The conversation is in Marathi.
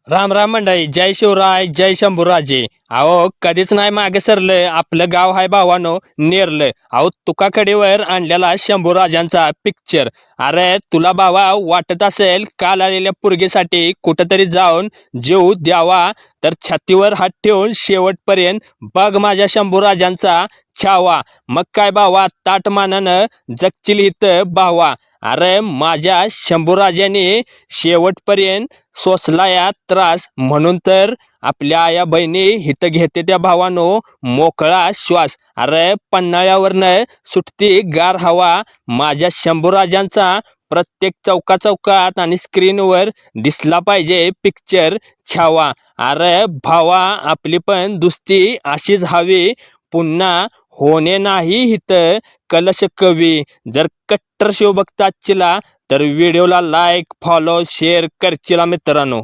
राम राम मंडळी, जय शिवराय, जय शंभूराजे. अहो कधीच नाही मागे सरलं आपलं गाव हाय भावानो नेरलं. अहो तुकाकडेवर आणलेला शंभूराजांचा पिक्चर. अरे तुला भावा वाटत असेल काल आलेल्या पोरगीसाठी कुठंतरी जाऊन जीव द्यावा, तर छातीवर हात ठेवून शेवटपर्यंत बघ माझ्या शंभूराजांचा छावा. मग काय भावा, ताट मानानं जगचिल इथं भावा. अरे माझ्या शंभूराजांनी शेवटपर्यंत सोसला या त्रास, म्हणून तर आपल्या आया बहिणी हित घेते त्या भावानो मोकळा श्वास. अरे पन्हाळ्यावरनं सुटती गार हवा, माझ्या शंभूराजांचा प्रत्येक चौका चौकात आणि स्क्रीनवर दिसला पाहिजे पिक्चर छावा. अरे भावा आपली पण दुस्ती अशीच हवी, पुन्हा होणे नाही हित कलश कवी. जर कट्टर शिवभक्त असचिला तर व्हिडिओला लाईक फॉलो शेअर करचिला मित्रांनो.